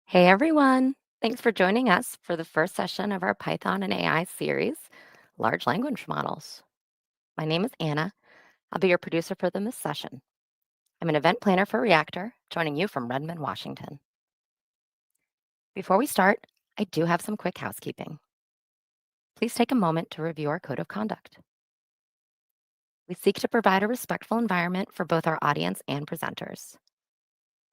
Hey everyone! Thanks for joining us for the first session of our Python and AI series, Large Language Models. My name is Anna. I'll be your producer for this session. I'm an event planner for Reactor, joining you from Redmond, Washington. Before we start, I do have some quick housekeeping. Please take a moment to review our code of conduct. We seek to provide a respectful environment for both our audience and presenters.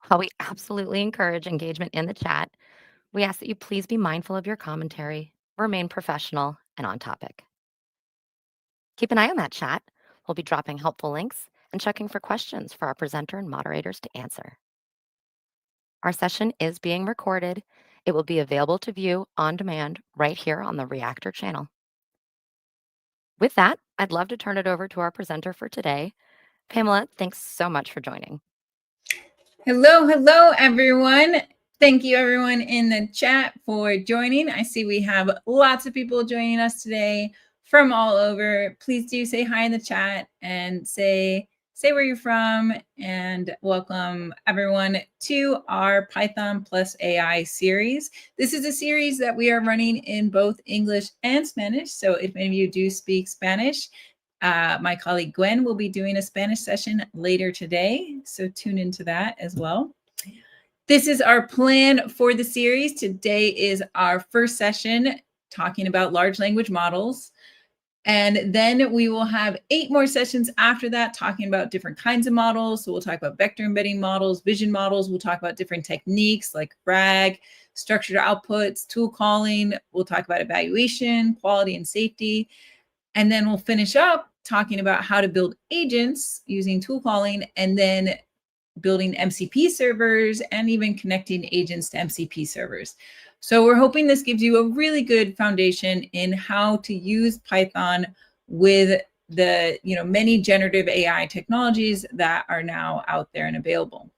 While we absolutely encourage engagement in the chat, we ask that you please be mindful of your commentary, remain professional, and on topic. Keep an eye on that chat. We'll be dropping helpful links and checking for questions for our presenter and moderators to answer. Our session is being recorded. It will be available to view on demand right here on the Reactor channel. With that, I'd love to turn it over to our presenter for today. Pamela, thanks so much for joining. Hello, everyone. Thank you, everyone in the chat for joining. I see we have lots of people joining us today from all over. Please do say hi in the chat and say where you're from, and welcome everyone to our Python plus AI series. This is a series that we are running in both English and Spanish. So if any of you do speak Spanish, my colleague Gwen will be doing a Spanish session later today, so tune into that as well. This is our plan for the series. Today is our first session talking about large language models. And then we will have 8 more sessions after that talking about different kinds of models. So we'll talk about vector embedding models, vision models. We'll talk about different techniques like RAG, structured outputs, tool calling. We'll talk about evaluation, quality, and safety. And then we'll finish up talking about how to build agents using tool calling, and then building MCP servers and even connecting agents to MCP servers. So we're hoping this gives you a really good foundation in how to use Python with the many generative AI technologies that are now out there and available.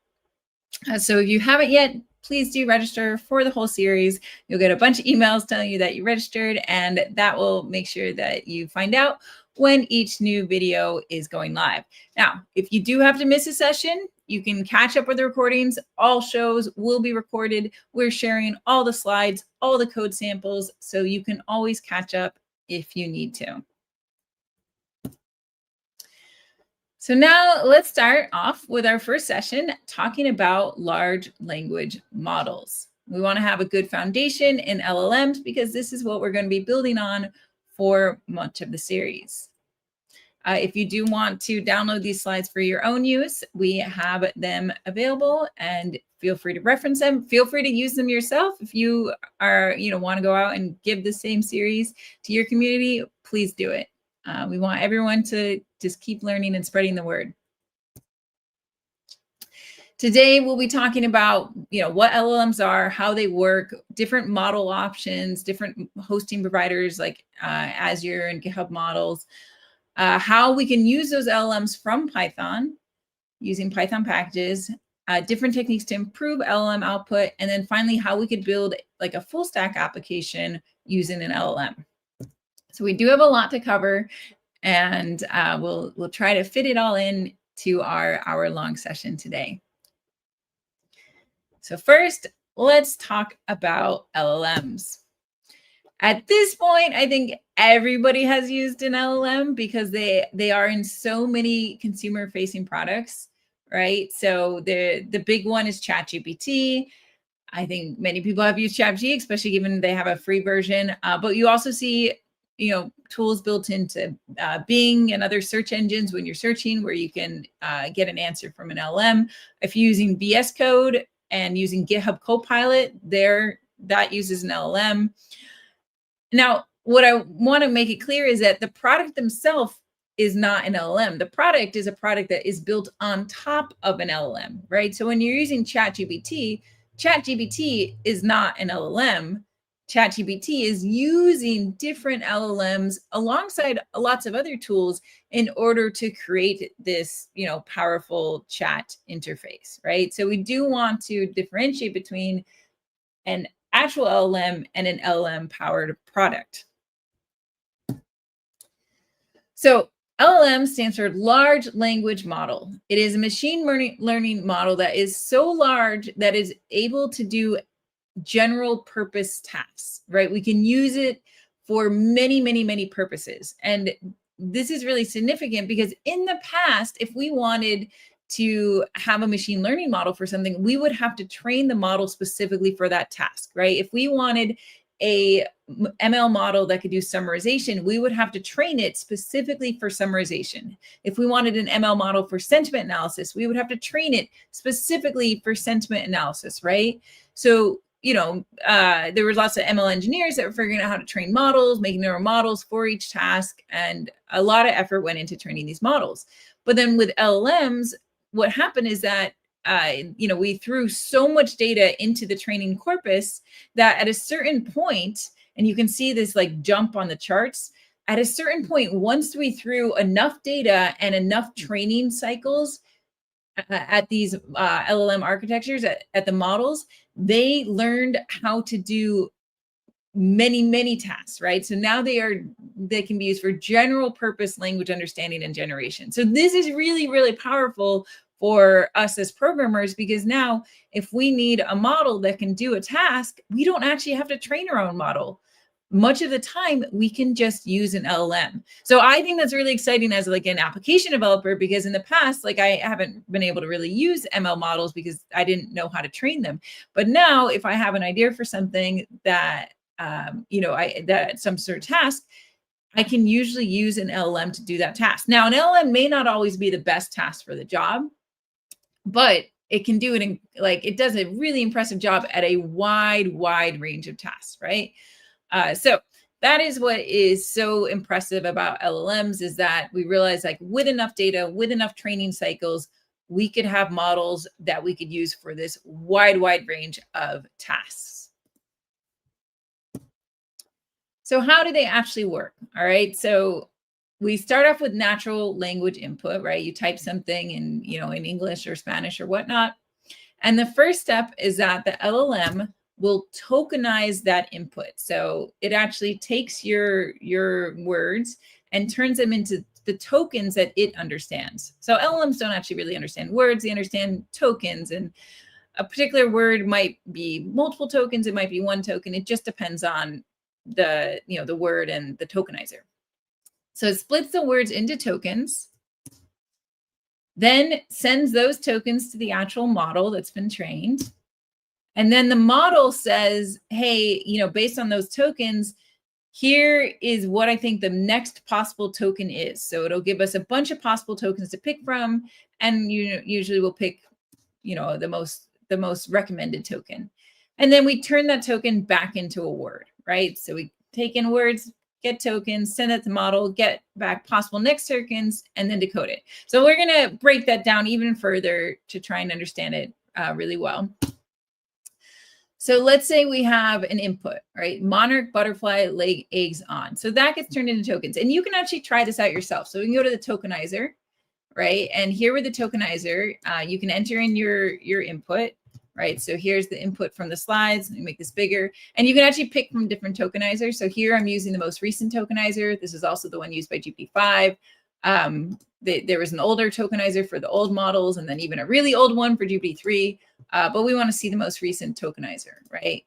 So if you haven't yet, please do register for the whole series. You'll get a bunch of emails telling you that you registered, and that will make sure that you find out when each new video is going live. Now, if you do have to miss a session, you can catch up with the recordings. All shows will be recorded. We're sharing all the slides, all the code samples, so you can always catch up if you need to. So now let's start off with our first session talking about large language models. We want to have a good foundation in LLMs because this is what we're going to be building on for much of the series. If you do want to download these slides for your own use, we have them available, and feel free to reference them. Feel free to use them yourself. If you are, want to go out and give the same series to your community, please do it. We want everyone to just keep learning and spreading the word. Today, we'll be talking about, what LLMs are, how they work, different model options, different hosting providers like Azure and GitHub models, how we can use those LLMs from Python using Python packages, different techniques to improve LLM output, and then finally, how we could build like a full stack application using an LLM. So we do have a lot to cover, and we'll try to fit it all in to our hour-long session today. So first, let's talk about LLMs. At this point, I think everybody has used an LLM because they are in so many consumer-facing products, right? So the big one is ChatGPT. I think many people have used ChatGPT, especially given they have a free version. But you also see, tools built into Bing and other search engines when you're searching, where you can get an answer from an LLM. If you're using VS Code and using GitHub Copilot, that uses an LLM. Now, what I want to make it clear is that the product themselves is not an LLM. The product is a product that is built on top of an LLM, right? So when you're using ChatGPT, ChatGPT is not an LLM. ChatGPT is using different LLMs alongside lots of other tools in order to create this, powerful chat interface, right? So we do want to differentiate between an actual LLM and an LLM-powered product. So LLM stands for large language model. It is a machine learning model that is so large that is able to do general purpose tasks, right? We can use it for many, many, many purposes. And this is really significant because in the past, if we wanted to have a machine learning model for something, we would have to train the model specifically for that task, right? If we wanted a ML model that could do summarization, we would have to train it specifically for summarization. If we wanted an ML model for sentiment analysis, we would have to train it specifically for sentiment analysis, right? So, there was lots of ML engineers that were figuring out how to train models, making their own models for each task, and a lot of effort went into training these models. But then with LLMs, what happened is that we threw so much data into the training corpus that at a certain point, and you can see this like jump on the charts, at a certain point, once we threw enough data and enough training cycles at these LLM architectures, at the models, they learned how to do many, many tasks, right? So now they can be used for general purpose language understanding and generation. So this is really, really powerful for us as programmers, because now if we need a model that can do a task, we don't actually have to train our own model. Much of the time we can just use an LLM. So I think that's really exciting as like an application developer, because in the past, like I haven't been able to really use ML models because I didn't know how to train them. But now if I have an idea for something that, that some sort of task, I can usually use an LLM to do that task. Now, an LLM may not always be the best task for the job, but it can do it it does a really impressive job at a wide range of tasks, right? So that is what is so impressive about LLMs, is that we realize like with enough data, with enough training cycles, we could have models that we could use for this wide range of tasks. So how do they actually work? All right. So we start off with natural language input, right? You type something in English or Spanish or whatnot. And the first step is that the LLM will tokenize that input. So it actually takes your words and turns them into the tokens that it understands. So LLMs don't actually really understand words. They understand tokens, and a particular word might be multiple tokens. It might be one token. It just depends on the word and the tokenizer. So it splits the words into tokens, then sends those tokens to the actual model that's been trained. And then the model says, hey, based on those tokens, here is what I think the next possible token is. So it'll give us a bunch of possible tokens to pick from. And usually we'll pick, the most recommended token. And then we turn that token back into a word, right? So we take in words, get tokens, send it to the model, get back possible next tokens, and then decode it. So we're going to break that down even further to try and understand it really well. So let's say we have an input, right? Monarch, butterfly, lay eggs on. So that gets turned into tokens. And you can actually try this out yourself. So we can go to the tokenizer, right? And here with the tokenizer, you can enter in your input, right? So here's the input from the slides. Let me make this bigger. And you can actually pick from different tokenizers. So here I'm using the most recent tokenizer. This is also the one used by GPT-5. There was an older tokenizer for the old models, and then even a really old one for GPT-3. But we want to see the most recent tokenizer, right?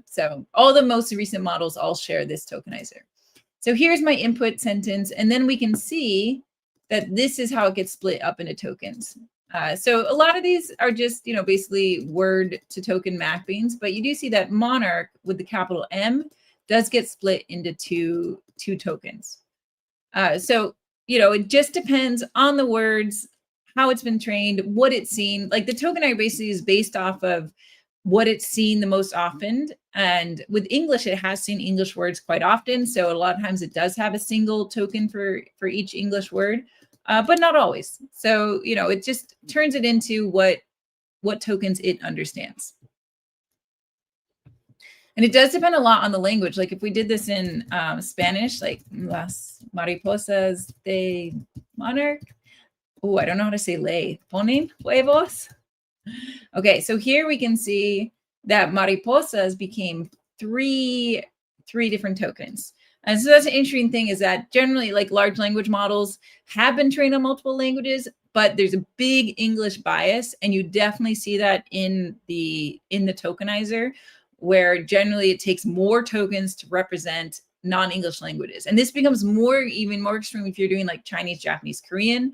So all the most recent models all share this tokenizer. So here's my input sentence, and then we can see that this is how it gets split up into tokens. So a lot of these are just, basically word to token mappings, but you do see that Monarch with the capital M does get split into two tokens. So, it just depends on the words, how it's been trained, what it's seen. Like the tokenizer basically is based off of what it's seen the most often. And with English, it has seen English words quite often. So a lot of times it does have a single token for each English word, but not always. So, it just turns it into what tokens it understands. And it does depend a lot on the language. Like if we did this in Spanish, like las mariposas de monarch. Oh, I don't know how to say lay. Ponen huevos. Okay, so here we can see that mariposas became three different tokens. And so that's an interesting thing, is that generally like large language models have been trained on multiple languages, but there's a big English bias. And you definitely see that in the tokenizer, where generally it takes more tokens to represent non-English languages. And this becomes even more extreme if you're doing like Chinese, Japanese, Korean,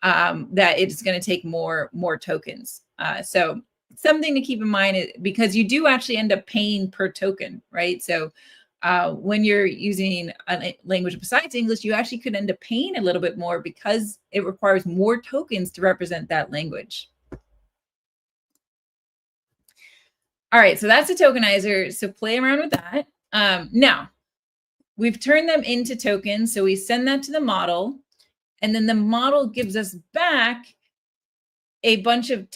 that it's going to take more tokens. So something to keep in mind, because you do actually end up paying per token, right? So when you're using a language besides English, you actually could end up paying a little bit more because it requires more tokens to represent that language. All right, so that's a tokenizer. So play around with that. Now, we've turned them into tokens. So we send that to the model, and then the model gives us back a bunch of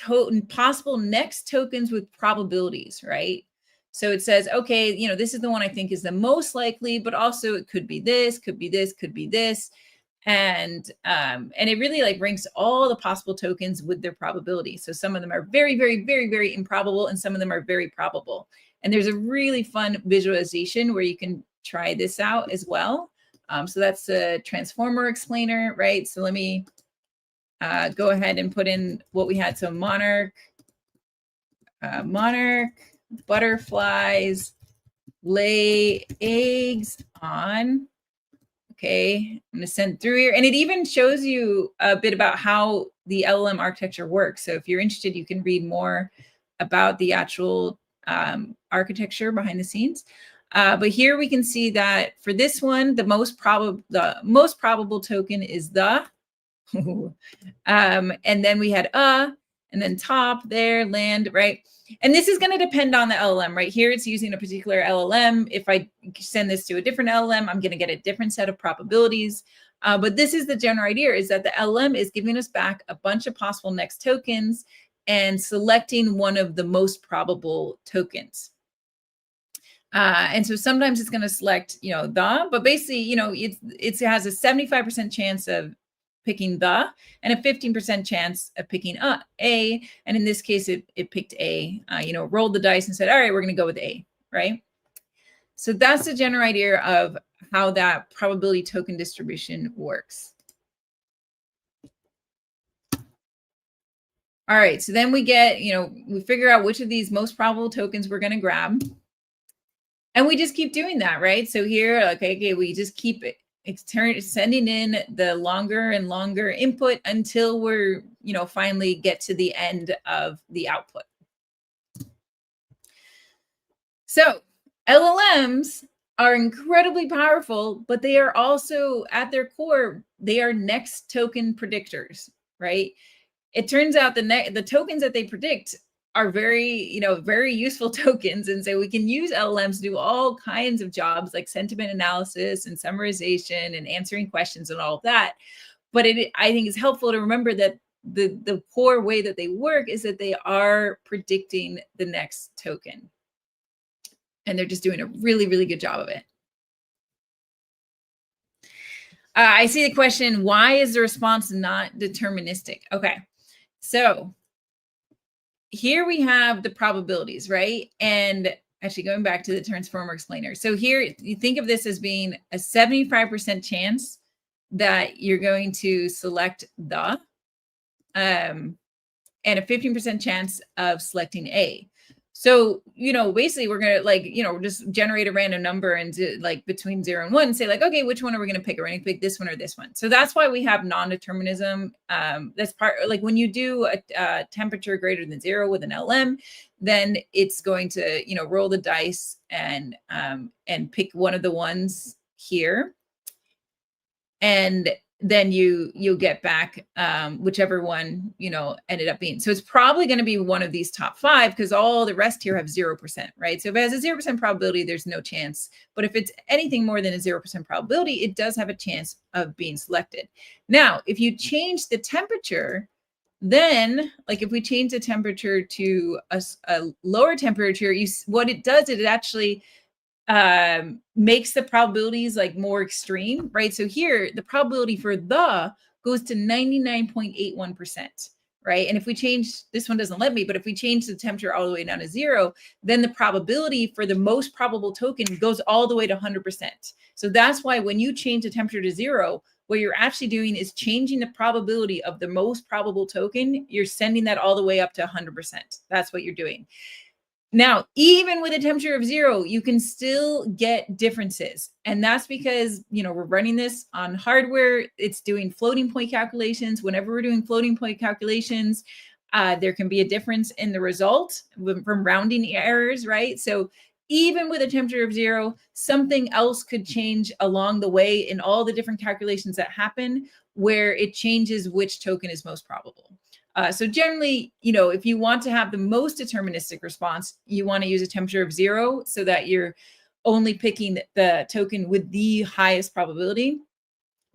possible next tokens with probabilities, right? So it says, okay, this is the one I think is the most likely, but also it could be this, could be this, could be this. And it really like ranks all the possible tokens with their probability. So some of them are very, very, very, very improbable, and some of them are very probable. And there's a really fun visualization where you can try this out as well. So that's a transformer explainer, right? So let me go ahead and put in what we had. So monarch, butterflies lay eggs on. Okay, I'm going to send through here. And it even shows you a bit about how the LLM architecture works. So if you're interested, you can read more about the actual architecture behind the scenes. But here we can see that for this one, the most probable token is the, and then we had and then top there, land, right? And this is going to depend on the LLM, right? Here it's using a particular LLM. If I send this to a different LLM, I'm going to get a different set of probabilities. But this is the general idea, is that the LLM is giving us back a bunch of possible next tokens and selecting one of the most probable tokens. And so sometimes it's going to select, but basically, it has a 75% chance of picking the, and a 15% chance of picking A. And in this case, it picked A, rolled the dice and said, all right, we're going to go with A, right? So that's the general idea of how that probability token distribution works. All right, so then we get, we figure out which of these most probable tokens we're going to grab. And we just keep doing that, right? So here, okay, we just keep sending in the longer and longer input until we're, finally get to the end of the output. So LLMs are incredibly powerful, but they are also at their core, they are next token predictors, right? It turns out the tokens that they predict are very, very useful tokens. And so we can use LLMs to do all kinds of jobs like sentiment analysis and summarization and answering questions and all of that. But I think it's helpful to remember that the core way that they work is that they are predicting the next token. And they're just doing a really, really good job of it. I see the question, why is the response not deterministic? Okay, so here we have the probabilities, right? And actually going back to the transformer explainer. So here you think of this as being a 75% chance that you're going to select the, and a 15% chance of selecting A. So, basically we're going to just generate a random number and do between 0 and 1 and say okay, which one are we going to pick? Are we going to pick this one or this one? So that's why we have non-determinism. That's part, when you do a temperature greater than 0 with an LM, then it's going to, roll the dice and pick one of the ones here. And then you'll get back whichever one, ended up being. So it's probably going to be one of these top 5 because all the rest here have 0%, right? So if it has a 0% probability, there's no chance. But if it's anything more than a 0% probability, it does have a chance of being selected. Now, if you change the temperature, then if we change the temperature to a lower temperature, what it does is it actually makes the probabilities more extreme, right? So here the probability for the goes to 99.81%, right? And if we change, this one doesn't let me, but if we change the temperature all the way down to 0, then the probability for the most probable token goes all the way to 100%. So that's why when you change the temperature to 0, what you're actually doing is changing the probability of the most probable token. You're sending that all the way up to 100%. That's what you're doing. Now, even with a temperature of 0, you can still get differences. And that's because, we're running this on hardware. It's doing floating point calculations. Whenever we're doing floating point calculations, there can be a difference in the result from rounding errors, right? So even with a temperature of 0, something else could change along the way in all the different calculations that happen, where it changes which token is most probable. So generally, if you want to have the most deterministic response, you want to use a temperature of 0 so that you're only picking the token with the highest probability.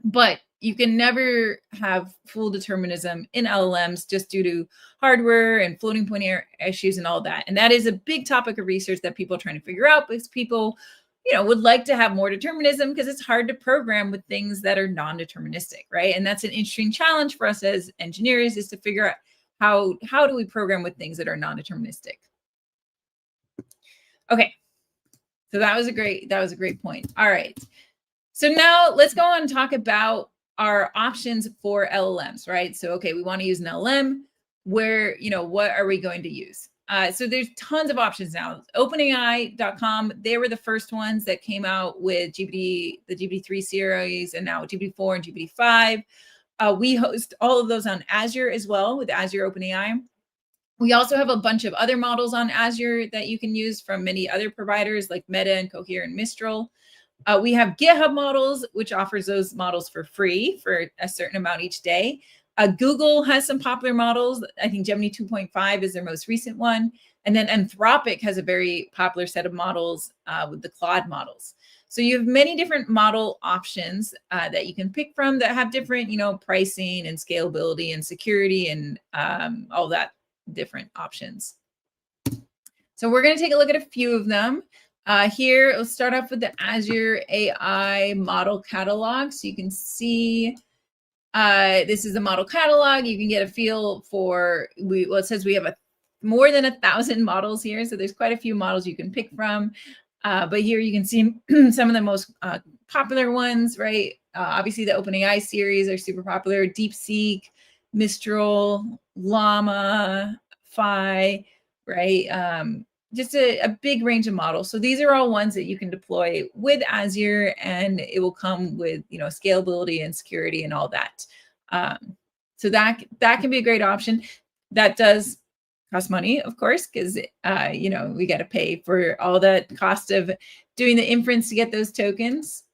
But you can never have full determinism in LLMs just due to hardware and floating point issues and all that. And that is a big topic of research that people are trying to figure out, because people, would like to have more determinism, because it's hard to program with things that are non-deterministic, right? And that's an interesting challenge for us as engineers, is to figure out how do we program with things that are non-deterministic. Okay, so that was a great point. All right. So now let's go on and talk about our options for LLMs, right? So, okay, we want to use an LLM. Where, what are we going to use? So there's tons of options now. OpenAI.com, they were the first ones that came out with the GPT-3 series, and now GPT-4 and GPT-5. We host all of those on Azure as well, with Azure OpenAI. We also have a bunch of other models on Azure that you can use from many other providers like Meta and Cohere and Mistral. We have GitHub models, which offers those models for free for a certain amount each day. Google has some popular models. I think Gemini 2.5 is their most recent one. And then Anthropic has a very popular set of models with the Claude models. So you have many different model options that you can pick from that have different, pricing and scalability and security and all that different options. So we're going to take a look at a few of them. Here, let's start off with the Azure AI model catalog. So you can see this is the model catalog. You can get a feel for, it says we have more than 1,000 models here. So there's quite a few models you can pick from. But here you can see some of the most popular ones, right? Obviously, the OpenAI series are super popular. DeepSeek, Mistral, Llama, Phi, right? Just a big range of models. So these are all ones that you can deploy with Azure, and it will come with, scalability and security and all that. So that can be a great option. That does cost money, of course, because we got to pay for all the cost of doing the inference to get those tokens.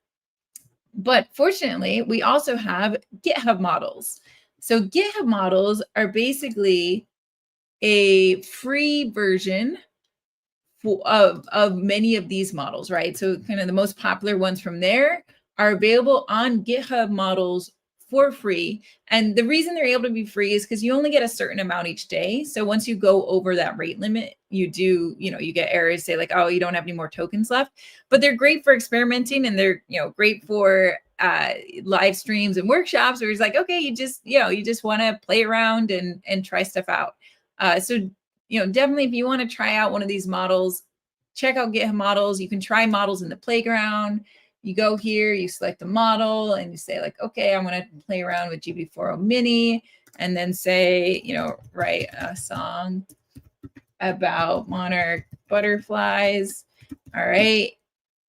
But fortunately, we also have GitHub models. So GitHub models are basically a free version of many of these models, right? So kind of the most popular ones from there are available on GitHub models for free. And the reason they're able to be free is because you only get a certain amount each day. So once you go over that rate limit, you get errors say like, oh, you don't have any more tokens left. But they're great for experimenting, and they're, great for live streams and workshops where it's like, okay, you just want to play around and try stuff out. So definitely if you want to try out one of these models, check out GitHub models. You can try models in the playground. You go here, you select the model, and you say like, okay, I'm going to play around with GPT-4o Mini, and then say, write a song about monarch butterflies. All right.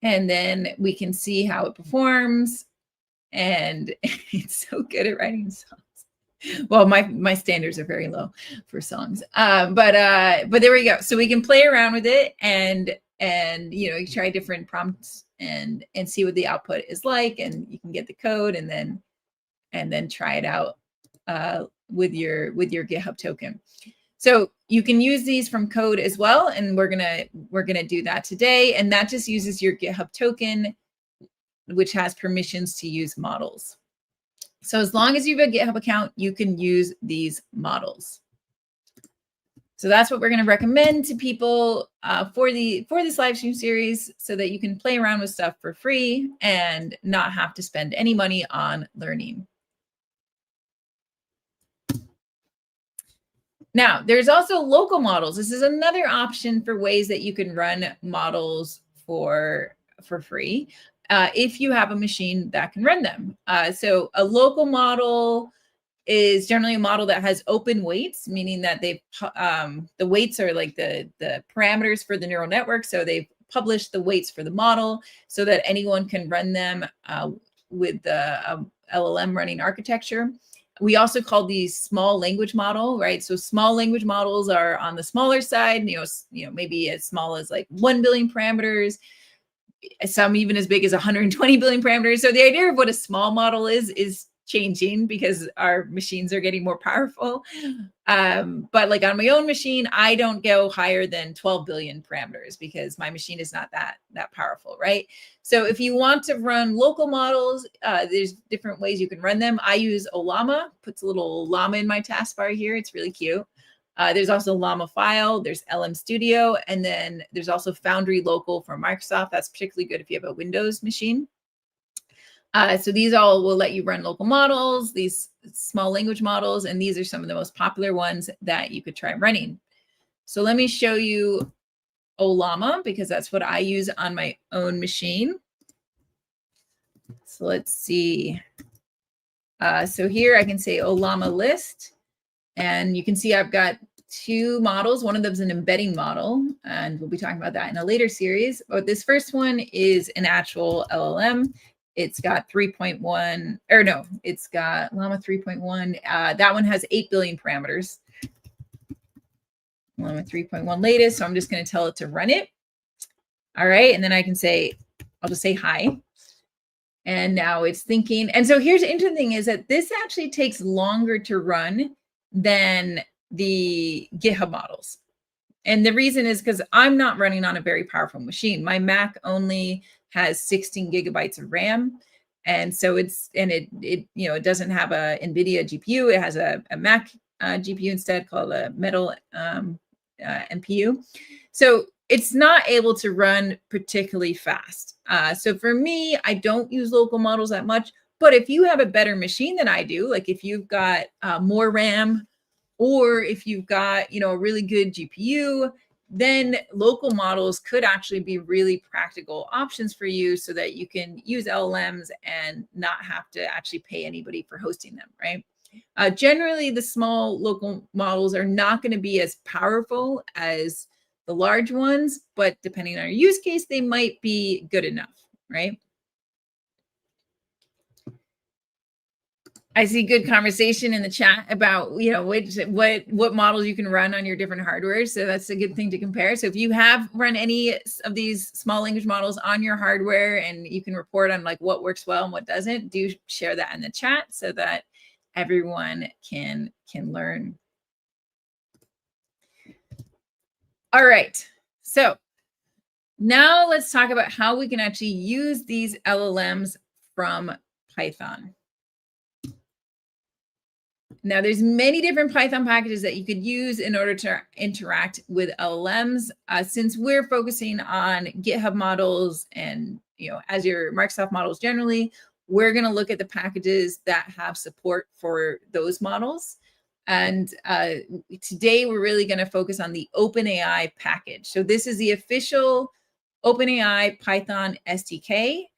And then we can see how it performs. And it's so good at writing songs. Well, my standards are very low for songs, but there we go. So we can play around with it, and you try different prompts and see what the output is like, and you can get the code and then try it out with your GitHub token. So you can use these from code as well, and we're gonna do that today, and that just uses your GitHub token, which has permissions to use models. So as long as you have a GitHub account, you can use these models. So that's what we're going to recommend to people for this live stream series, so that you can play around with stuff for free and not have to spend any money on learning. Now, there's also local models. This is another option for ways that you can run models for free. If you have a machine that can run them. So a local model is generally a model that has open weights, meaning that the weights are like the parameters for the neural network. So they've published the weights for the model so that anyone can run them with the LLM running architecture. We also call these small language model, right? So small language models are on the smaller side, maybe as small as like 1 billion parameters, some even as big as 120 billion parameters. So the idea of what a small model is changing because our machines are getting more powerful. But like on my own machine, I don't go higher than 12 billion parameters because my machine is not that powerful, right? So if you want to run local models, there's different ways you can run them. I use Ollama, puts a little llama in my taskbar here. It's really cute. There's also Llama File, there's LM Studio, and then there's also Foundry Local from Microsoft. That's particularly good if you have a Windows machine. So these all will let you run local models, these small language models, and these are some of the most popular ones that you could try running. So let me show you Ollama because that's what I use on my own machine. So let's see. So here I can say Ollama list, and you can see I've got 2 models. One of them is an embedding model, and we'll be talking about that in a later series. But this first one is an actual LLM. It's got 3.1, or no, it's got Llama 3.1. That one has 8 billion parameters. Llama 3.1 latest, so I'm just going to tell it to run it. All right, and then I can say, I'll just say hi. And now it's thinking. And so here's the interesting thing is that this actually takes longer to run than the GitHub models. And the reason is because I'm not running on a very powerful machine. My Mac only has 16 gigabytes of RAM. And so it doesn't have a NVIDIA GPU. It has a Mac GPU instead called a Metal MPU. So it's not able to run particularly fast. So for me, I don't use local models that much. But if you have a better machine than I do, like if you've got more RAM, or if you've got, a really good GPU, then local models could actually be really practical options for you so that you can use LLMs and not have to actually pay anybody for hosting them, right? Generally, the small local models are not going to be as powerful as the large ones, but depending on your use case, they might be good enough, right? I see good conversation in the chat about, what models you can run on your different hardware. So that's a good thing to compare. So if you have run any of these small language models on your hardware and you can report on like what works well and what doesn't, do share that in the chat so that everyone can learn. All right. So now let's talk about how we can actually use these LLMs from Python. Now, there's many different Python packages that you could use in order to interact with LLMs. Since we're focusing on GitHub models and Azure Microsoft models generally, we're going to look at the packages that have support for those models. And today we're really going to focus on the OpenAI package. So this is the official OpenAI Python SDK.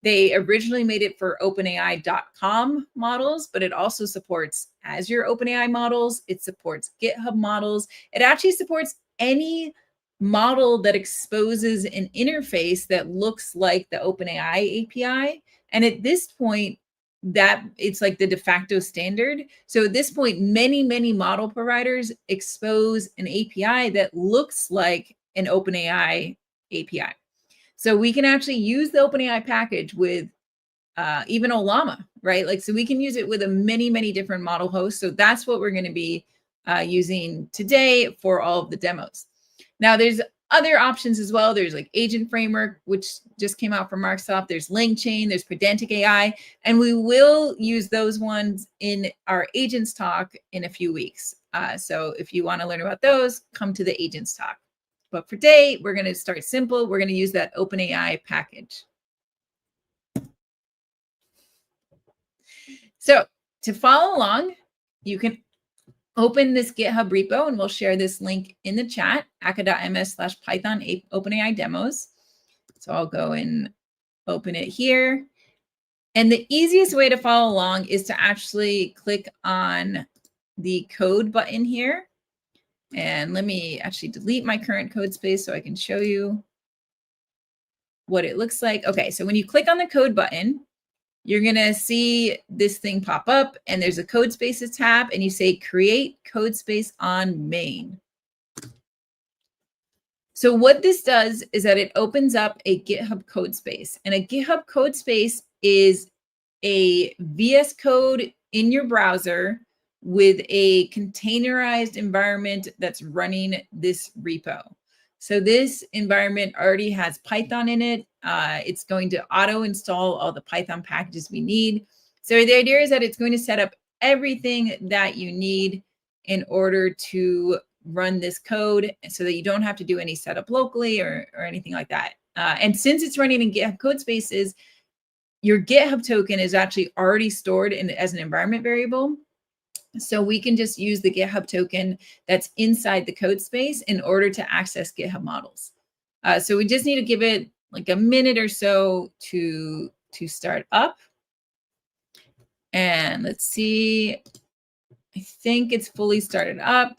They originally made it for OpenAI.com models, but it also supports Azure OpenAI models. It supports GitHub models. It actually supports any model that exposes an interface that looks like the OpenAI API. And at this point, that it's like the de facto standard. So at this point, many, many model providers expose an API that looks like an OpenAI API. So we can actually use the OpenAI package with even Ollama, right? So we can use it with many, many different model hosts. So that's what we're going to be using today for all of the demos. Now, there's other options as well. There's like Agent Framework, which just came out from Microsoft. There's Langchain, there's Pedantic AI, and we will use those ones in our agents talk in a few weeks. So if you want to learn about those, come to the agents talk. But for today, we're going to start simple. We're going to use that OpenAI package. So to follow along, you can open this GitHub repo, and we'll share this link in the chat, aka.ms/Python OpenAI demos. So I'll go and open it here. And the easiest way to follow along is to actually click on the code button here. And let me actually delete my current code space so I can show you what it looks like. Okay, so when you click on the code button, you're going to see this thing pop up, and there's a code spaces tab, and you say create code space on main. So what this does is that it opens up a GitHub code space, and a GitHub code space is a VS Code in your browser with a containerized environment that's running this repo. So this environment already has Python in it. It's going to auto install all the Python packages we need. So the idea is that it's going to set up everything that you need in order to run this code so that you don't have to do any setup locally or anything like that. And since it's running in GitHub code spaces, your GitHub token is actually already stored as an environment variable. So we can just use the GitHub token that's inside the code space in order to access GitHub models. So we just need to give it like a minute or so to start up. And let's see, I think it's fully started up.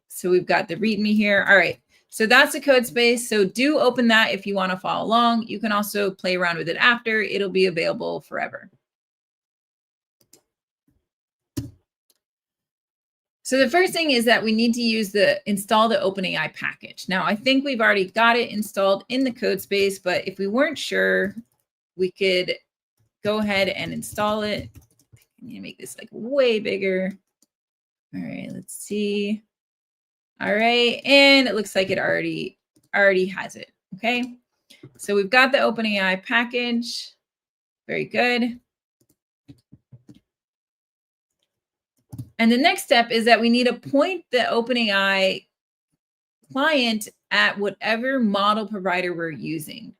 So we've got the README here. All right. So that's the code space. So do open that if you want to follow along. You can also play around with it after. It'll be available forever. So the first thing is that we need to install the OpenAI package. Now, I think we've already got it installed in the code space, but if we weren't sure, we could go ahead and install it. I need to make this like way bigger. All right, let's see. All right, and it looks like it already has it. Okay, so we've got the OpenAI package. Very good. And the next step is that we need to point the OpenAI client at whatever model provider we're using.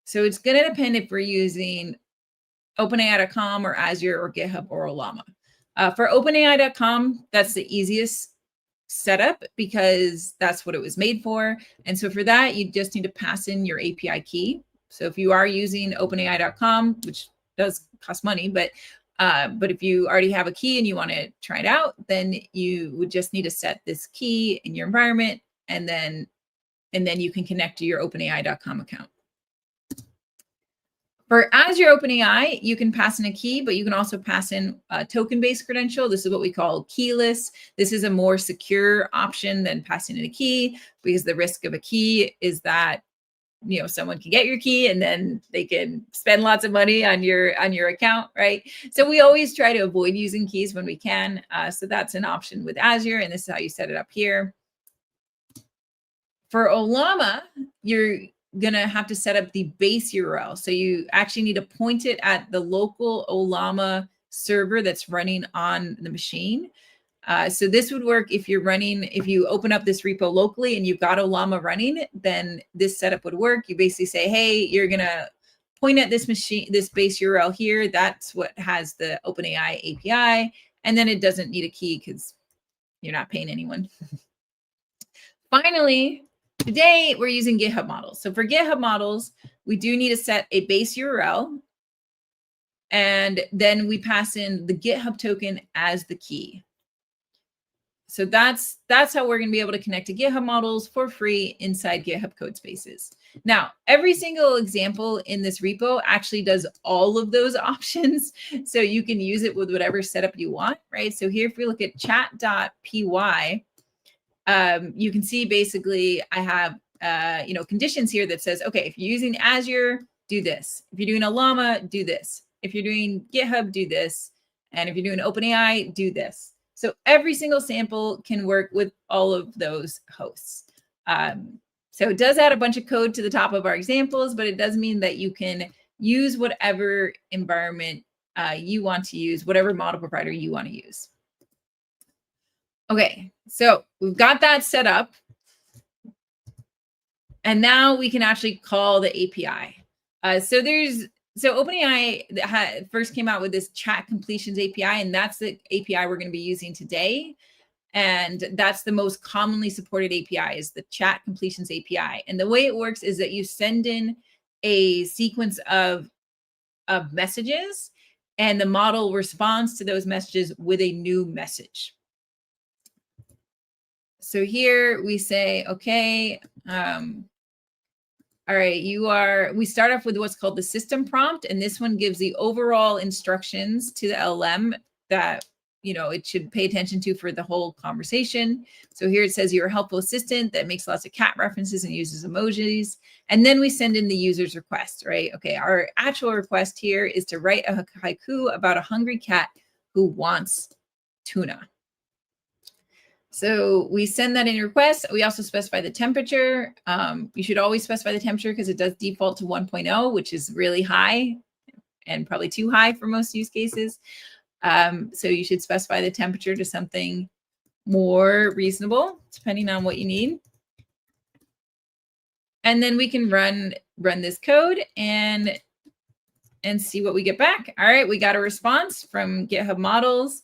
So it's going to depend if we're using OpenAI.com or Azure or GitHub or Llama. For OpenAI.com, that's the easiest setup because that's what it was made for. And so for that, you just need to pass in your API key. So if you are using OpenAI.com, which does cost money, but if you already have a key and you want to try it out, then you would just need to set this key in your environment, and then you can connect to your OpenAI.com account. For Azure OpenAI, you can pass in a key, but you can also pass in a token-based credential. This is what we call keyless. This is a more secure option than passing in a key, because the risk of a key is that someone can get your key and then they can spend lots of money on your account, right? So we always try to avoid using keys when we can. So that's an option with Azure, and this is how you set it up here. For Llama, you're going to have to set up the base URL. So you actually need to point it at the local Llama server that's running on the machine. So this would work if you open up this repo locally and you've got Llama running, then this setup would work. You basically say, hey, you're going to point at this machine, this base URL here. That's what has the OpenAI API. And then it doesn't need a key because you're not paying anyone. Finally, today we're using GitHub models. So for GitHub models, we do need to set a base URL. And then we pass in the GitHub token as the key. So that's how we're going to be able to connect to GitHub models for free inside GitHub code spaces. Now, every single example in this repo actually does all of those options. So you can use it with whatever setup you want, right? So here, if we look at chat.py, you can see basically I have, conditions here that says, okay, if you're using Azure, do this. If you're doing a Llama, do this. If you're doing GitHub, do this. And if you're doing OpenAI, do this. So every single sample can work with all of those hosts. So it does add a bunch of code to the top of our examples, but it does mean that you can use whatever environment you want to use, whatever model provider you want to use. Okay, so we've got that set up. And now we can actually call the API. So OpenAI first came out with this chat completions API, and that's the API we're going to be using today. And that's the most commonly supported API, is the chat completions API. And the way it works is that you send in a sequence of of messages, and the model responds to those messages with a new message. So here we say, okay, all right, we start off with what's called the system prompt, and this one gives the overall instructions to the LLM that, it should pay attention to for the whole conversation. So here it says you're a helpful assistant that makes lots of cat references and uses emojis. And then we send in the user's request, right? Okay, our actual request here is to write a haiku about a hungry cat who wants tuna. So we send that in request. We also specify the temperature. You should always specify the temperature because it does default to 1.0, which is really high and probably too high for most use cases. So you should specify the temperature to something more reasonable, depending on what you need. And then we can run this code and see what we get back. All right, we got a response from GitHub Models.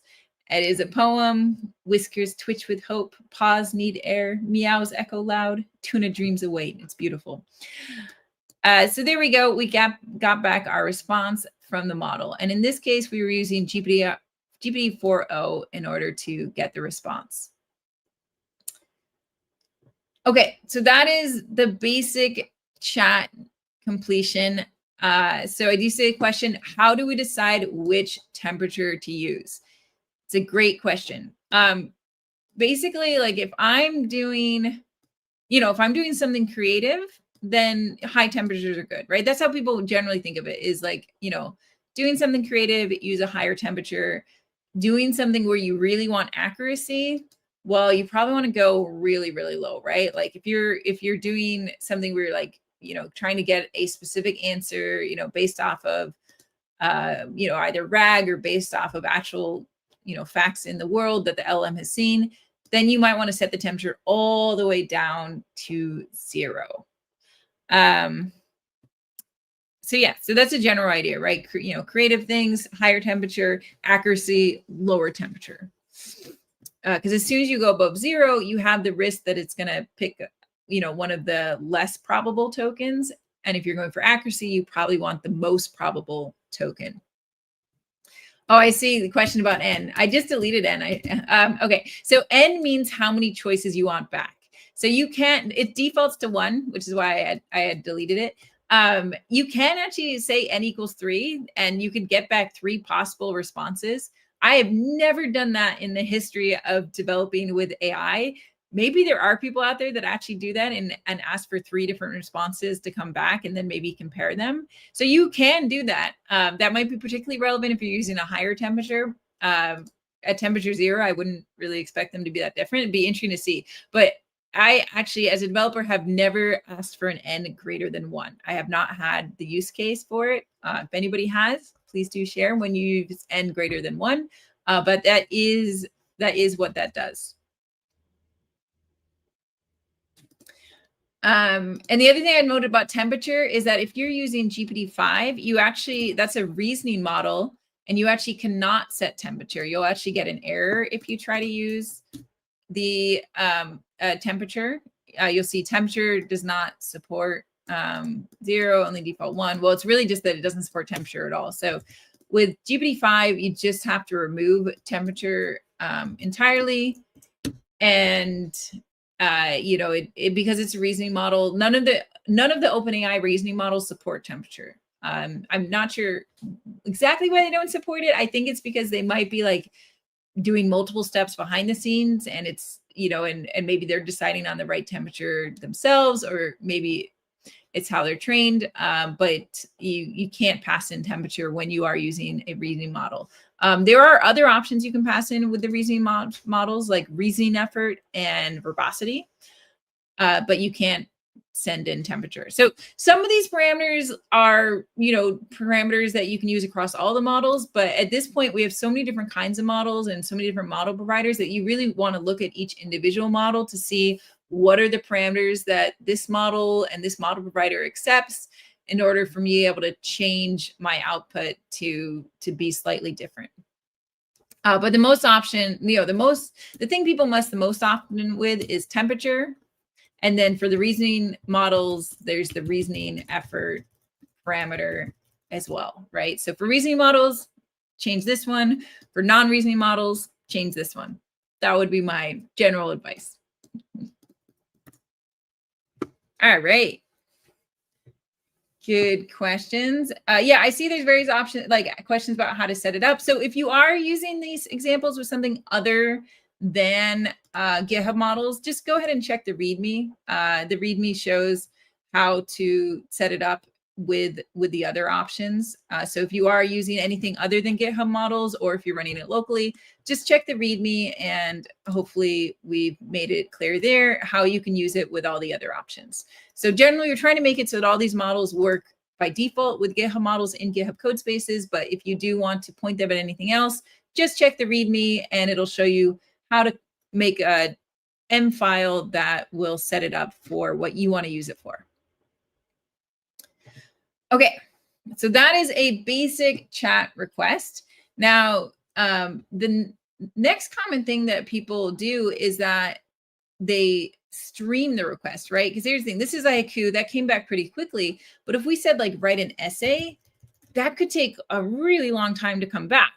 It is a poem. Whiskers twitch with hope. Paws need air. Meows echo loud. Tuna dreams await. It's beautiful. So there we go. We got back our response from the model. And in this case, we were using GPT 4.0 in order to get the response. Okay, so that is the basic chat completion. So I do say a question, how do we decide which temperature to use? It's a great question. Basically, like if I'm doing something creative, then high temperatures are good, right? That's how people generally think of it, is like, doing something creative, use a higher temperature. Doing something where you really want accuracy, well, you probably want to go really, really low, right? Like if you're doing something where you're like, trying to get a specific answer, based off of, either RAG or based off of actual, facts in the world that the LM has seen, then you might want to set the temperature all the way down to 0. So yeah, so that's a general idea, right? Creative things, higher temperature, accuracy, lower temperature. Because as soon as you go above 0, you have the risk that it's going to pick, one of the less probable tokens. And if you're going for accuracy, you probably want the most probable token. Oh, I see the question about N. I just deleted N. Okay, so N means how many choices you want back. So you can't, it defaults to 1, which is why I had deleted it. You can actually say N equals 3, and you could get back 3 possible responses. I have never done that in the history of developing with AI. Maybe there are people out there that actually do that and ask for 3 different responses to come back and then maybe compare them. So you can do that. That might be particularly relevant if you're using a higher temperature. At temperature 0, I wouldn't really expect them to be that different. It'd be interesting to see. But I actually, as a developer, have never asked for an N greater than 1. I have not had the use case for it. If anybody has, please do share when you use N greater than 1. But that is what that does. And the other thing I noted about temperature is that if you're using GPT-5, that's a reasoning model, and you actually cannot set temperature. You'll actually get an error if you try to use the temperature. You'll see temperature does not support 0, only default 1. Well, it's really just that it doesn't support temperature at all. So with GPT-5, you just have to remove temperature entirely. And because it's a reasoning model, none of the OpenAI reasoning models support temperature. I'm not sure exactly why they don't support it. I think it's because they might be like doing multiple steps behind the scenes, and it's, and maybe they're deciding on the right temperature themselves, or maybe it's how they're trained. But you can't pass in temperature when you are using a reasoning model. There are other options you can pass in with the reasoning models, like reasoning effort and verbosity, but you can't send in temperature. So some of these parameters are, parameters that you can use across all the models. But at this point, we have so many different kinds of models and so many different model providers that you really want to look at each individual model to see what are the parameters that this model and this model provider accepts in order for me to be able to change my output to be slightly different. But the thing people mess the most often with is temperature. And then for the reasoning models, there's the reasoning effort parameter. as well, right? So for reasoning models, change this one. For non-reasoning models, change this one. That would be my general advice. All right. Good questions. Yeah, I see there's various options, like questions about how to set it up. So if you are using these examples with something other than GitHub models, just go ahead and check the README. The README shows how to set it up with the other options. So if you are using anything other than GitHub models, or if you're running it locally, just check the README, and hopefully we've made it clear there how you can use it with all the other options. So generally, we're trying to make it so that all these models work by default with GitHub models in GitHub code spaces. But if you do want to point them at anything else, just check the README, and it'll show you how to make a M file that will set it up for what you want to use it for. Okay, so that is a basic chat request. Now, the next common thing that people do is that they stream the request, right? Because here's the thing, this is IQ that came back pretty quickly. But if we said like write an essay, that could take a really long time to come back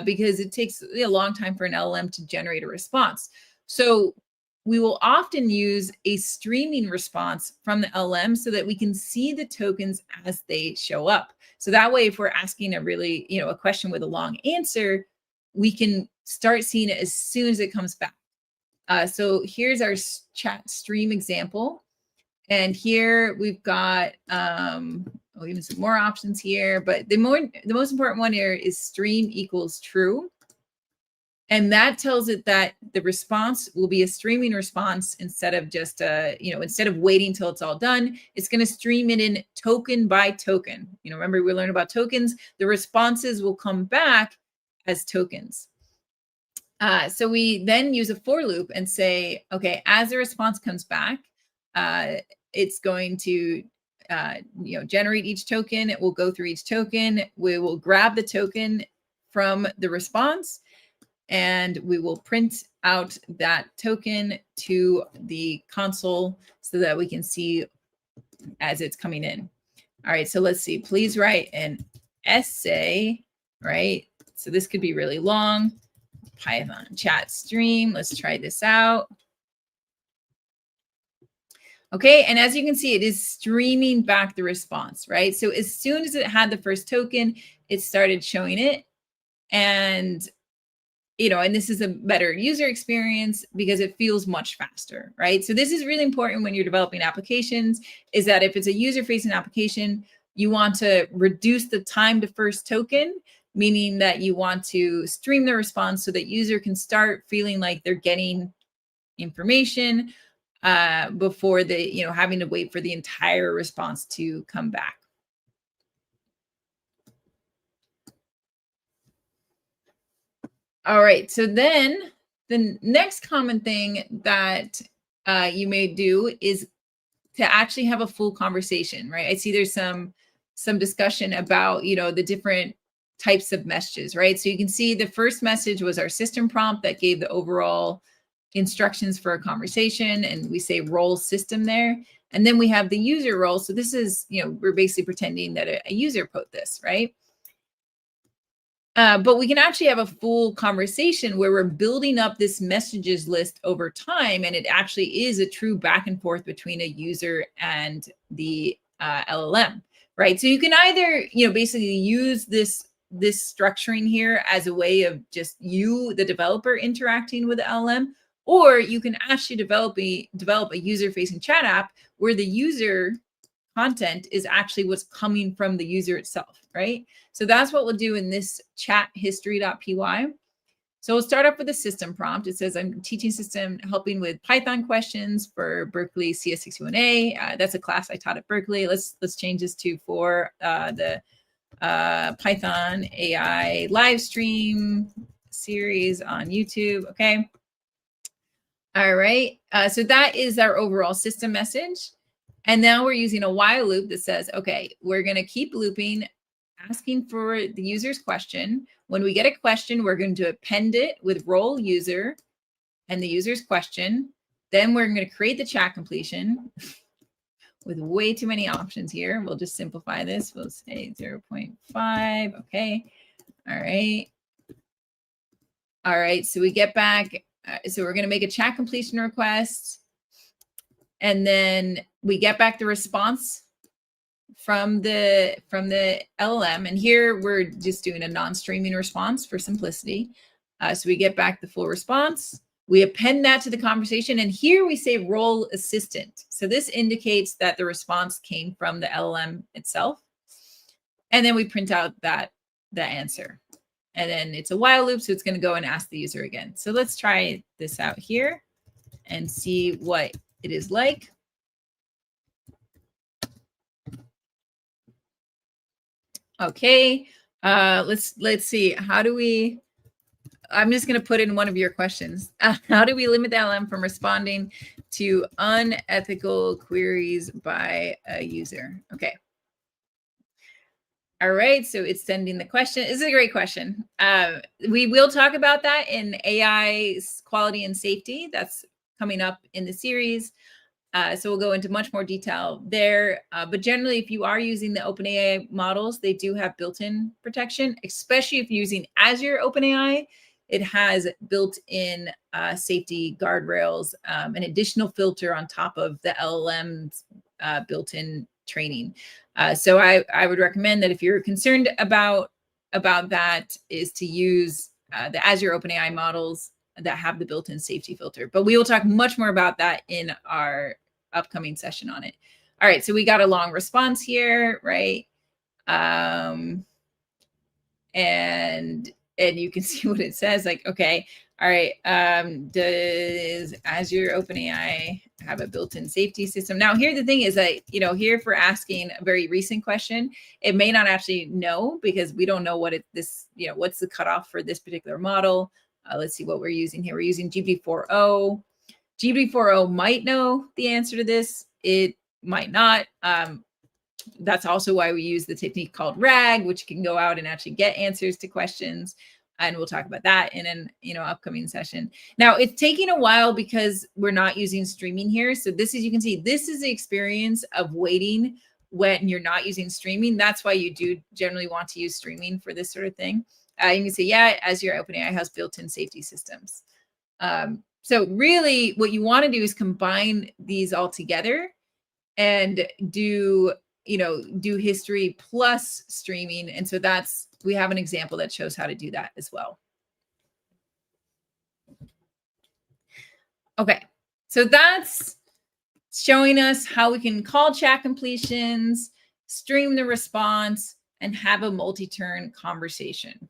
because it takes a long time for an LLM to generate a response. So we will often use a streaming response from the LLM so that we can see the tokens as they show up. So that way, if we're asking a really, a question with a long answer, we can start seeing it as soon as it comes back. So here's our chat stream example. And here we've got even some more options here, but the most important one here is stream equals true. And that tells it that the response will be a streaming response instead of just instead of waiting till it's all done, it's going to stream it in token by token. Remember we learned about tokens. The responses will come back as tokens. So we then use a for loop and say, okay, as the response comes back, it's going to generate each token. It will go through each token. We will grab the token from the response, and we will print out that token to the console so that we can see as it's coming in. All right, so let's see. Please write an essay, right? So this could be really long. Python chat stream. Let's try this out. Okay, and as you can see, it is streaming back the response, right? So as soon as it had the first token, it started showing it. And and this is a better user experience because it feels much faster, right? So this is really important when you're developing applications, is that if it's a user-facing application, you want to reduce the time to first token, meaning that you want to stream the response so that user can start feeling like they're getting information before they, having to wait for the entire response to come back. All right, so then the next common thing that you may do is to actually have a full conversation, right? I see there's some discussion about, the different types of messages, right? So you can see the first message was our system prompt that gave the overall instructions for a conversation, and we say role system there. And then we have the user role. So this is, we're basically pretending that a user put this, right? But we can actually have a full conversation where we're building up this messages list over time, and it actually is a true back and forth between a user and the LLM, right? So you can either, basically use this structuring here as a way of just you, the developer, interacting with the LLM, or you can actually develop a user-facing chat app where the user content is actually what's coming from the user itself, right? So that's what we'll do in this chat history.py. So we'll start up with the system prompt. It says, I'm teaching system helping with Python questions for Berkeley CS61A. That's a class I taught at Berkeley. Let's change this to for the Python AI live stream series on YouTube. Okay. All right. So that is our overall system message. And now we're using a while loop that says, okay, we're going to keep looping, asking for the user's question. When we get a question, we're going to append it with role user and the user's question. Then we're going to create the chat completion. with way too many options here. We'll just simplify this. We'll say 0.5. Okay. All right. All right. So we get back. So we're going to make a chat completion request. And then we get back the response from the LLM. And here we're just doing a non-streaming response for simplicity. So we get back the full response. We append that to the conversation. And here we say role assistant. So this indicates that the response came from the LLM itself. And then we print out the answer. And then it's a while loop. So it's going to go and ask the user again. So let's try this out here and see what it is like. Okay, let's see. How do we? I'm just going to put in one of your questions. How do we limit the LLM from responding to unethical queries by a user? Okay. All right, so it's sending the question. This is a great question. We will talk about that in AI quality and safety. That's coming up in the series. So we'll go into much more detail there. But generally, if you are using the OpenAI models, they do have built-in protection, especially if you're using Azure OpenAI. It has built-in safety guardrails, an additional filter on top of the LLM's built-in training. So I would recommend that if you're concerned about that, is to use the Azure OpenAI models that have the built-in safety filter. But we will talk much more about that in our upcoming session on it. All right, so we got a long response here, right? And you can see what it says, like, okay, all right, does Azure OpenAI have a built-in safety system? Now, here the thing is that, here for asking a very recent question, it may not actually know, because we don't know what what's the cutoff for this particular model. Let's see what we're using here. We're using GPT-4o. GPT-4o might know the answer to this. It might not. That's also why we use the technique called RAG, which can go out and actually get answers to questions. And we'll talk about that in an upcoming session. Now, it's taking a while because we're not using streaming here. So this is, you can see, this is the experience of waiting when you're not using streaming. That's why you do generally want to use streaming for this sort of thing. You can say, yeah, Azure OpenAI has built-in safety systems. So really what you want to do is combine these all together and do history plus streaming. And so we have an example that shows how to do that as well. Okay, so that's showing us how we can call chat completions, stream the response, and have a multi-turn conversation.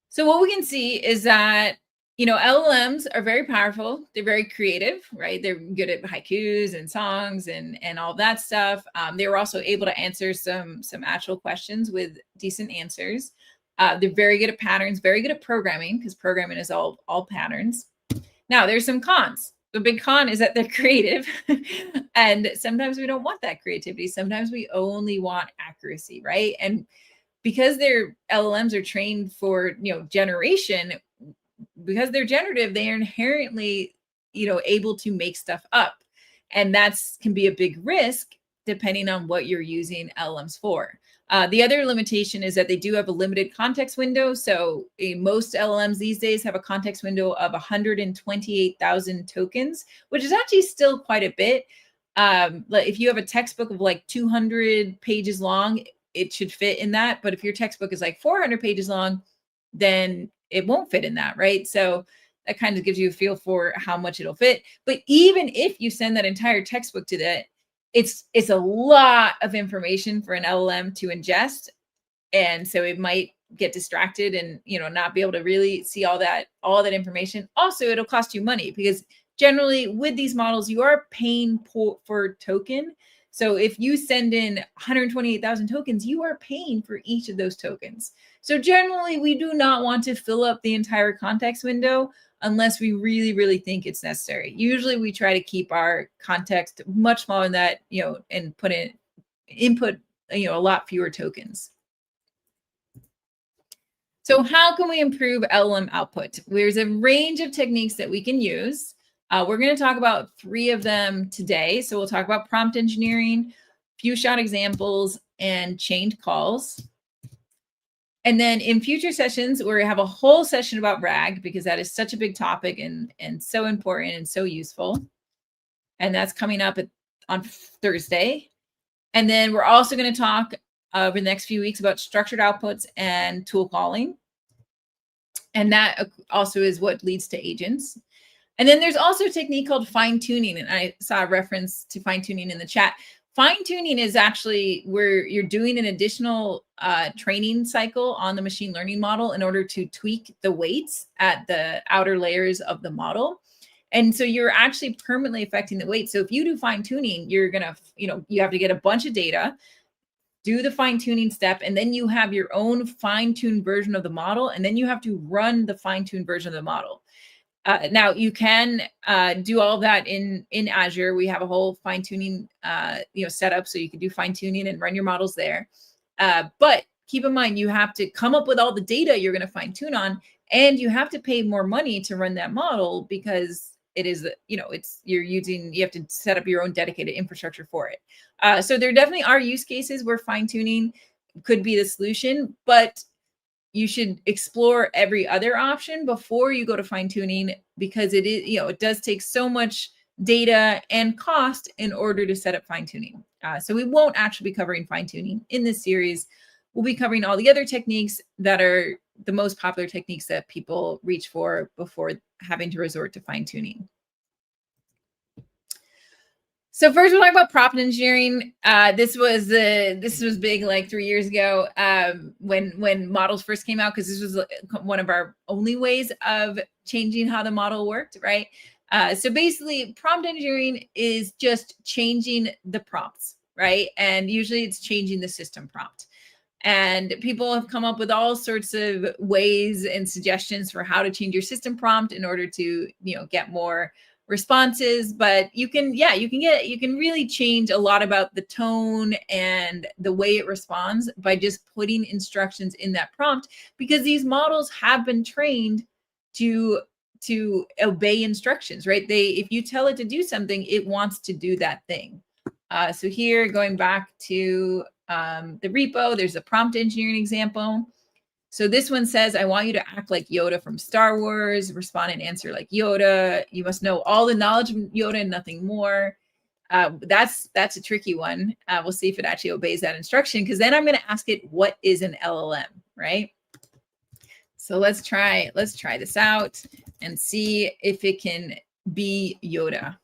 So what we can see is that LLMs are very powerful. They're very creative, right? They're good at haikus and songs and all that stuff. They were also able to answer some actual questions with decent answers. They're very good at patterns, very good at programming, because programming is all patterns. Now, there's some cons. The big con is that they're creative, and sometimes we don't want that creativity. Sometimes we only want accuracy, right? And because their LLMs are trained for generation, because they're generative, they are inherently able to make stuff up, and that's can be a big risk depending on what you're using LLMs for. The other limitation is that they do have a limited context window. So most LLMs these days have a context window of 128,000 tokens, which is actually still quite a bit. If you have a textbook of like 200 pages long, it should fit in that. But if your textbook is like 400 pages long, then it won't fit in that, right? So that kind of gives you a feel for how much it'll fit. But even if you send that entire textbook to that, it's a lot of information for an LLM to ingest. And so it might get distracted and not be able to really see all that information. Also, it'll cost you money, because generally with these models, you are paying for token. So if you send in 128,000 tokens, you are paying for each of those tokens. So generally, we do not want to fill up the entire context window unless we really, really think it's necessary. Usually we try to keep our context much smaller than that, and input a lot fewer tokens. So how can we improve LLM output? There's a range of techniques that we can use. We're going to talk about 3 of them today. So we'll talk about prompt engineering, few shot examples, and chained calls. And then in future sessions, we're going to have a whole session about RAG because that is such a big topic and so important and so useful. And that's coming up on Thursday. And then we're also going to talk over the next few weeks about structured outputs and tool calling. And that also is what leads to agents. And then there's also a technique called fine tuning. And I saw a reference to fine tuning in the chat. Fine tuning is actually where you're doing an additional training cycle on the machine learning model in order to tweak the weights at the outer layers of the model. And so you're actually permanently affecting the weight. So if you do fine tuning, you're going to, you have to get a bunch of data, do the fine tuning step, and then you have your own fine tuned version of the model. And then you have to run the fine tuned version of the model. Now you can do all of that in Azure. We have a whole fine tuning, setup, so you can do fine tuning and run your models there. But keep in mind, you have to come up with all the data you're going to fine tune on, and you have to pay more money to run that model because it is, you have to set up your own dedicated infrastructure for it. So there definitely are use cases where fine tuning could be the solution, but you should explore every other option before you go to fine tuning because it is, it does take so much data and cost in order to set up fine tuning. So we won't actually be covering fine tuning in this series. We'll be covering all the other techniques that are the most popular techniques that people reach for before having to resort to fine tuning. So first we'll talk about prompt engineering. This was big like 3 years ago when models first came out, because this was one of our only ways of changing how the model worked, right? So basically prompt engineering is just changing the prompts, right? And usually it's changing the system prompt. And people have come up with all sorts of ways and suggestions for how to change your system prompt in order to, get more responses. But you can really change a lot about the tone and the way it responds by just putting instructions in that prompt, because these models have been trained to obey instructions, right? If you tell it to do something, it wants to do that thing. So here, going back to the repo, there's a prompt engineering example. So this one says, I want you to act like Yoda from Star Wars, respond and answer like Yoda. You must know all the knowledge of Yoda and nothing more. That's a tricky one. We'll see if it actually obeys that instruction, because then I'm going to ask it, what is an LLM, right? So let's try this out and see if it can be Yoda.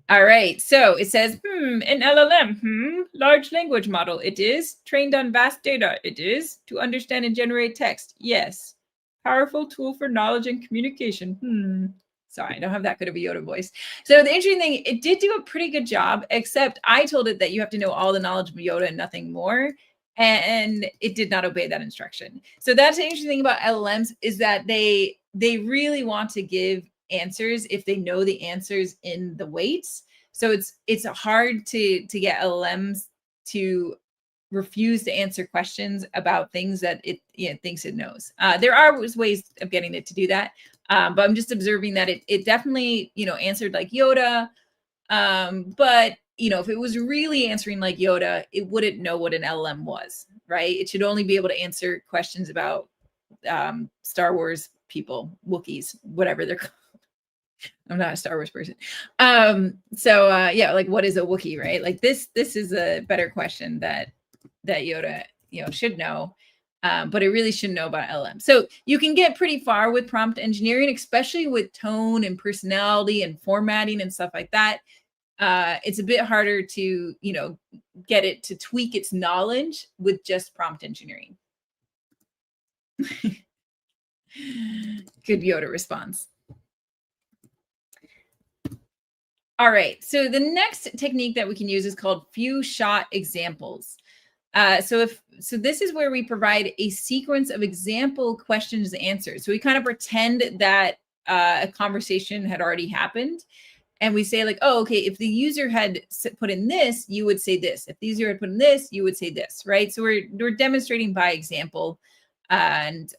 All right, so it says, an LLM, large language model. It is trained on vast data. It is to understand and generate text. Yes. Powerful tool for knowledge and communication. Sorry, I don't have that good of a Yoda voice. So the interesting thing, it did do a pretty good job, except I told it that you have to know all the knowledge of Yoda and nothing more. And it did not obey that instruction. So that's the interesting thing about LLMs, is that they really want to give answers if they know the answers in the weights. So it's hard to get LLMs to refuse to answer questions about things that it thinks it knows. There are ways of getting it to do that, but I'm just observing that it definitely answered like Yoda, but if it was really answering like Yoda, it wouldn't know what an LLM was, right? It should only be able to answer questions about Star Wars people, Wookiees, whatever they're called. I'm not a Star Wars person. Like, what is a Wookiee, right? Like this is a better question that Yoda, should know. But it really shouldn't know about LLM. So you can get pretty far with prompt engineering, especially with tone and personality and formatting and stuff like that. It's a bit harder to, get it to tweak its knowledge with just prompt engineering. Good Yoda response. All right, so the next technique that we can use is called few shot examples. So this is where we provide a sequence of example questions and answers. So we kind of pretend that a conversation had already happened, and we say like, oh, okay, if the user had put in this, you would say this. If the user had put in this, you would say this, right? So we're demonstrating by example. And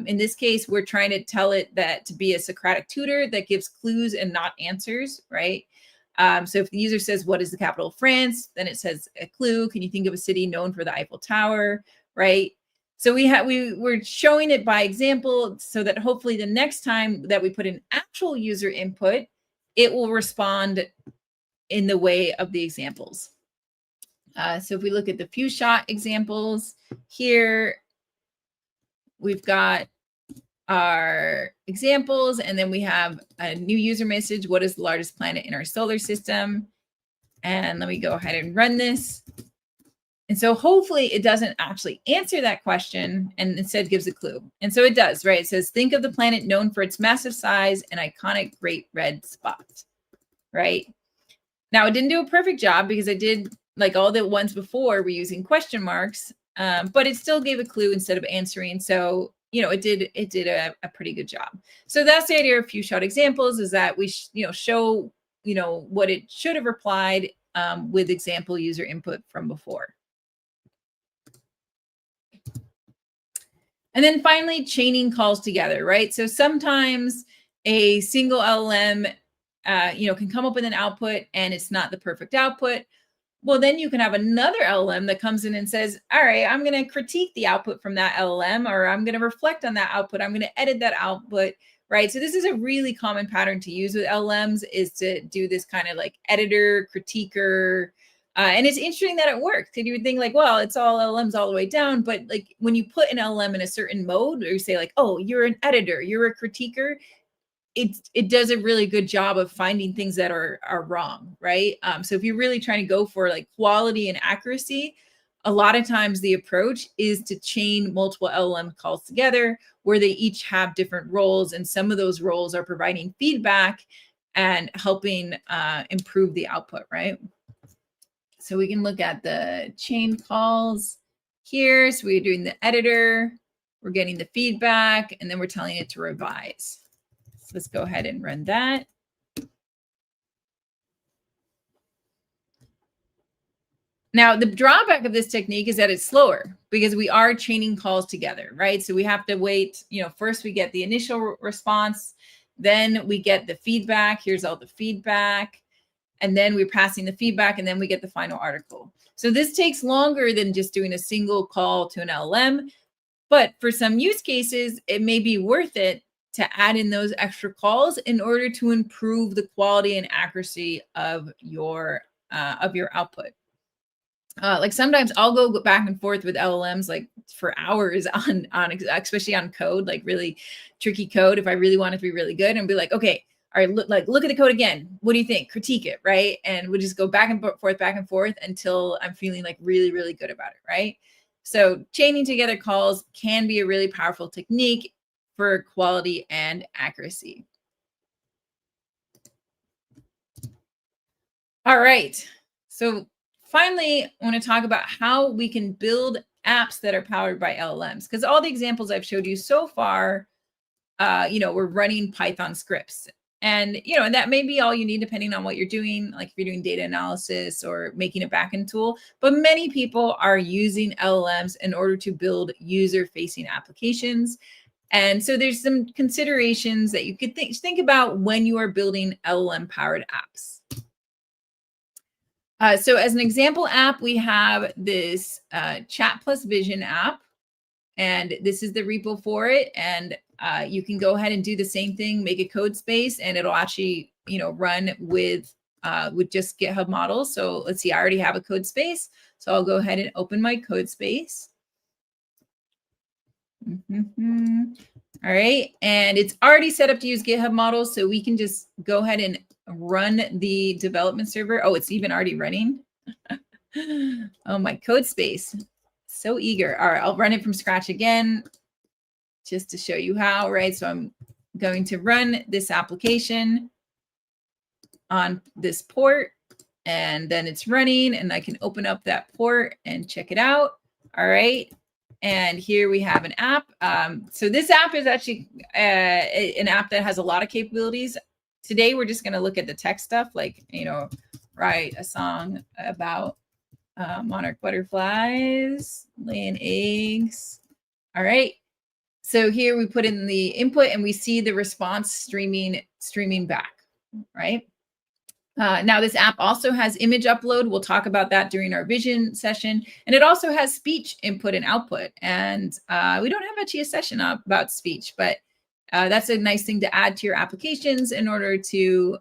in this case, we're trying to tell it that to be a Socratic tutor that gives clues and not answers, right? So if the user says, what is the capital of France? Then it says a clue. Can you think of a city known for the Eiffel Tower, right? So we're showing it by example so that hopefully the next time that we put in actual user input, it will respond in the way of the examples. So if we look at the few shot examples here, we've got our examples, and then we have a new user message. What is the largest planet in our solar system? And let me go ahead and run this. And so hopefully it doesn't actually answer that question and instead gives a clue. And so it does, right? It says, think of the planet known for its massive size and iconic great red spot, right? Now, it didn't do a perfect job because I did, like all the ones before, we're using question marks, but it still gave a clue instead of answering. So, it did a pretty good job. So that's the idea of few shot examples, is that we show, what it should have replied with example user input from before. And then finally, chaining calls together, right? So sometimes a single LLM, can come up with an output and it's not the perfect output. Well, then you can have another LLM that comes in and says, all right, I'm going to critique the output from that LLM, or I'm going to reflect on that output. I'm going to edit that output, right? So this is a really common pattern to use with LLMs, is to do this kind of like editor, critiquer. And it's interesting that it works, because you would think like, well, it's all LLMs all the way down. But like when you put an LLM in a certain mode, or you say like, oh, you're an editor, you're a critiquer, it does a really good job of finding things that are wrong, right? So if you're really trying to go for like quality and accuracy, a lot of times the approach is to chain multiple LLM calls together where they each have different roles, and some of those roles are providing feedback and helping improve the output, right? So we can look at the chain calls here. So we're doing the editor, we're getting the feedback, and then we're telling it to revise. So let's go ahead and run that. Now, the drawback of this technique is that it's slower because we are chaining calls together, right? So we have to wait, first we get the initial response, then we get the feedback. Here's all the feedback. And then we're passing the feedback, and then we get the final article. So this takes longer than just doing a single call to an LLM. But for some use cases, it may be worth it to add in those extra calls in order to improve the quality and accuracy of your output. Like sometimes I'll go back and forth with LLMs like for hours on especially on code, like really tricky code. If I really want it to be really good, and be like, okay, all right, look at the code again. What do you think? Critique it, right? And we'll just go back and forth until I'm feeling like really, really good about it, right? So chaining together calls can be a really powerful technique for quality and accuracy. All right. So finally, I want to talk about how we can build apps that are powered by LLMs, because all the examples I've showed you so far, we're running Python scripts. And, and that may be all you need depending on what you're doing, like if you're doing data analysis or making a backend tool. But many people are using LLMs in order to build user-facing applications. And so there's some considerations that you could think about when you are building LLM-powered apps. So as an example app, we have this Chat plus Vision app, and this is the repo for it. And you can go ahead and do the same thing, make a code space, and it'll actually, run with just GitHub models. So let's see, I already have a code space. So I'll go ahead and open my code space. All right, and it's already set up to use GitHub models, so we can just go ahead and run the development server. Oh, it's even already running. Oh, my code space. So eager. All right, I'll run it from scratch again just to show you how, right? So I'm going to run this application on this port, and then it's running, and I can open up that port and check it out. All right. And here we have an app. So this app is actually an app that has a lot of capabilities. Today, we're just going to look at the tech stuff, like, write a song about monarch butterflies laying eggs. All right. So here we put in the input and we see the response streaming back, right? Now this app also has image upload. We'll talk about that during our vision session. And it also has speech input and output. And we don't have actually a session about speech, but that's a nice thing to add to your applications in order to,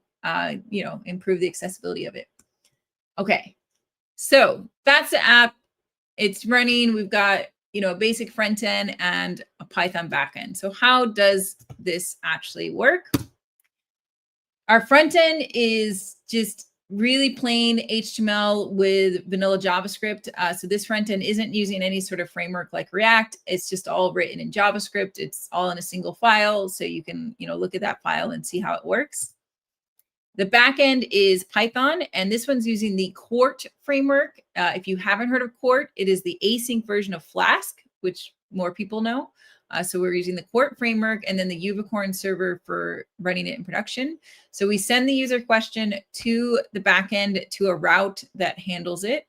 improve the accessibility of it. Okay, so that's the app. It's running. We've got, a basic front end and a Python backend. So how does this actually work? Our front end is just really plain HTML with vanilla JavaScript. So this front end isn't using any sort of framework like React. It's just all written in JavaScript. It's all in a single file. So you can, look at that file and see how it works. The backend is Python, and this one's using the Quart framework. If you haven't heard of Quart, it is the async version of Flask, which more people know. So we're using the Quart framework and then the Unicorn server for running it in production. So we send the user question to the backend to a route that handles it.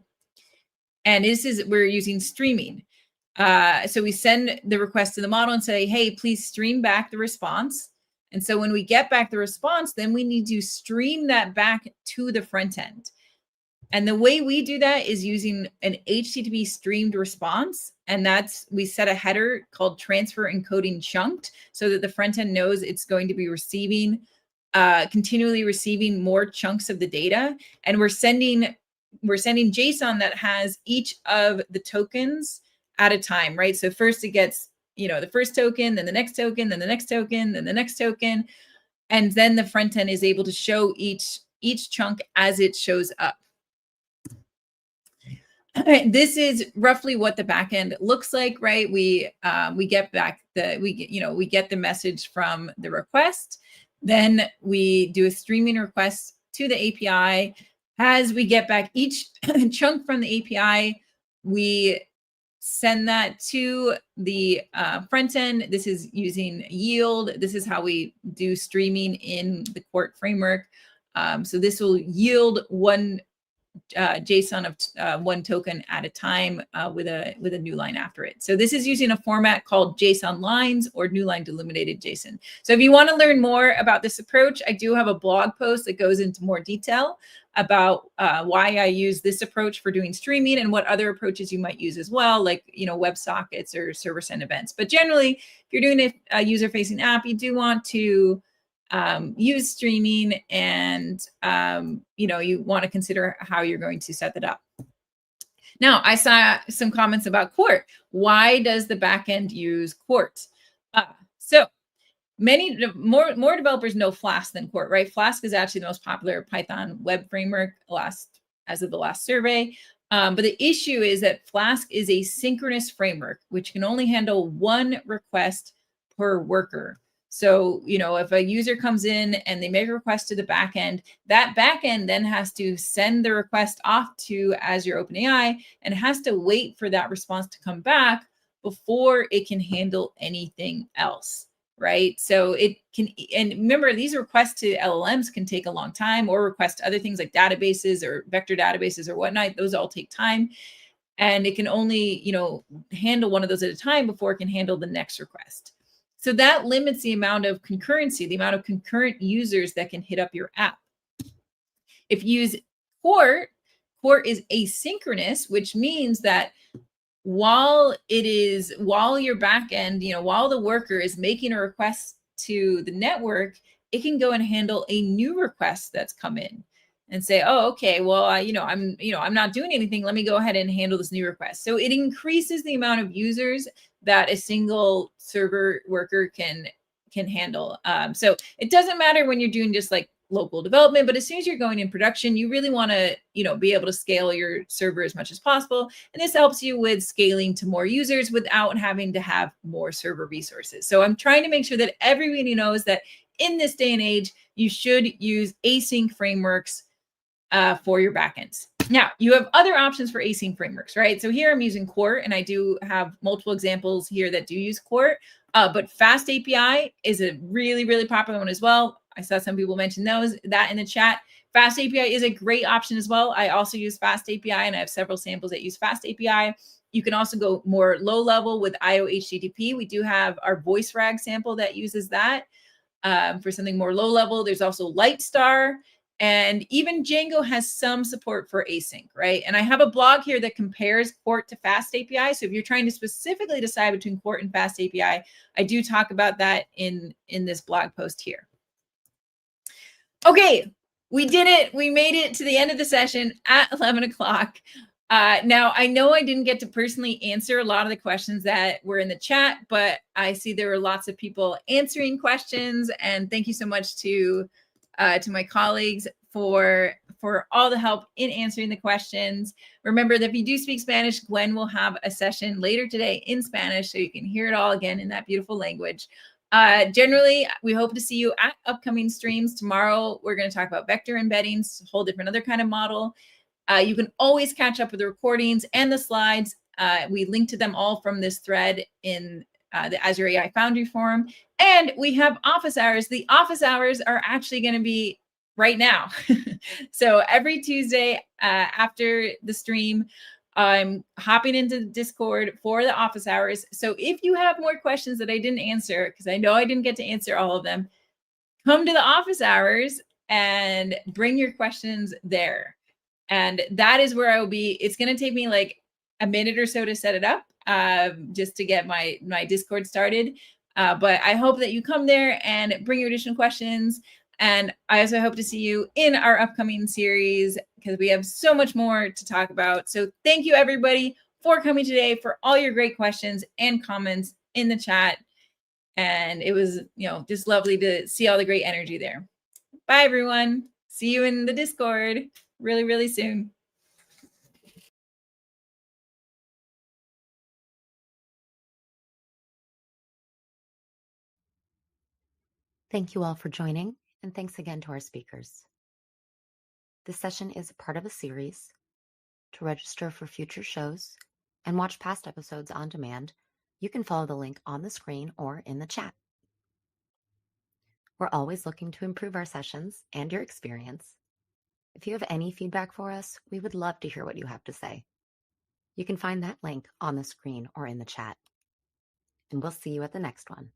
And we're using streaming. So we send the request to the model and say, hey, please stream back the response. And so when we get back the response, then we need to stream that back to the front end. And the way we do that is using an HTTP streamed response. And we set a header called transfer encoding chunked so that the front end knows it's going to be continually receiving more chunks of the data. And we're sending JSON that has each of the tokens at a time, right? So first it gets, the first token, then the next token, then the next token, then the next token. And then the front end is able to show each chunk as it shows up. This is roughly what the backend looks like, right? We get back we get the message from the request. Then we do a streaming request to the API. As we get back each chunk from the API, we send that to the front end. This is using yield. This is how we do streaming in the Quart framework. So this will yield one JSON of one token at a time with a new line after it. So this is using a format called JSON lines or new line delimited JSON. So if you want to learn more about this approach, I do have a blog post that goes into more detail about why I use this approach for doing streaming and what other approaches you might use as well, like WebSockets or server-side events. But generally, if you're doing a user-facing app, you do want to use streaming, and you want to consider how you're going to set that up. Now, I saw some comments about Quart. Why does the backend use Quart? So more developers know Flask than Quart, right? Flask is actually the most popular Python web framework as of the last survey. But the issue is that Flask is a synchronous framework, which can only handle one request per worker. So, if a user comes in and they make a request to the backend, that backend then has to send the request off to Azure OpenAI and has to wait for that response to come back before it can handle anything else, right? So it can, and remember, these requests to LLMs can take a long time, or request other things like databases or vector databases or whatnot. Those all take time. And it can only, handle one of those at a time before it can handle the next request. So that limits the amount of concurrency, the amount of concurrent users that can hit up your app. If you use Quart is asynchronous, which means that while your backend, while the worker is making a request to the network, it can go and handle a new request that's come in and say, oh, okay, well, I'm not doing anything. Let me go ahead and handle this new request. So it increases the amount of users that a single server worker can handle. So it doesn't matter when you're doing just like local development, but as soon as you're going in production, you really want to, be able to scale your server as much as possible. And this helps you with scaling to more users without having to have more server resources. So I'm trying to make sure that everybody knows that in this day and age, you should use async frameworks for your backends. Now, you have other options for async frameworks, right? So here I'm using Quart, and I do have multiple examples here that do use Quart, but Fast API is a really, really popular one as well. I saw some people mention that in the chat. Fast API is a great option as well. I also use Fast API, and I have several samples that use Fast API. You can also go more low level with IO HTTP. We do have our voice RAG sample that uses that. For something more low level, there's also Lightstar, and even Django has some support for async, right? And I have a blog here that compares Quart to Fast API. So if you're trying to specifically decide between Quart and Fast API, I do talk about that in this blog post here. Okay, we did it. We made it to the end of the session at 11 o'clock. Now, I know I didn't get to personally answer a lot of the questions that were in the chat, but I see there were lots of people answering questions. And thank you so much to my colleagues for all the help in answering the questions. Remember that if you do speak Spanish, Gwen will have a session later today in Spanish, so you can hear it all again in that beautiful language. Generally, we hope to see you at upcoming streams. Tomorrow, we're going to talk about vector embeddings, a whole different other kind of model. You can always catch up with the recordings and the slides. We link to them all from this thread in the Azure AI Foundry forum. And we have office hours. The office hours are actually going to be right now. So every Tuesday after the stream, I'm hopping into the Discord for the office hours. So if you have more questions that I didn't answer, because I know I didn't get to answer all of them, come to the office hours and bring your questions there. And that is where I will be. It's going to take me like a minute or so to set it up, just to get my Discord started. But I hope that you come there and bring your additional questions. And I also hope to see you in our upcoming series, because we have so much more to talk about. So thank you, everybody, for coming today, for all your great questions and comments in the chat. And it was, just lovely to see all the great energy there. Bye, everyone. See you in the Discord really, really soon. Thank you all for joining, and thanks again to our speakers. This session is a part of a series. To register for future shows and watch past episodes on demand, you can follow the link on the screen or in the chat. We're always looking to improve our sessions and your experience. If you have any feedback for us, we would love to hear what you have to say. You can find that link on the screen or in the chat. And we'll see you at the next one.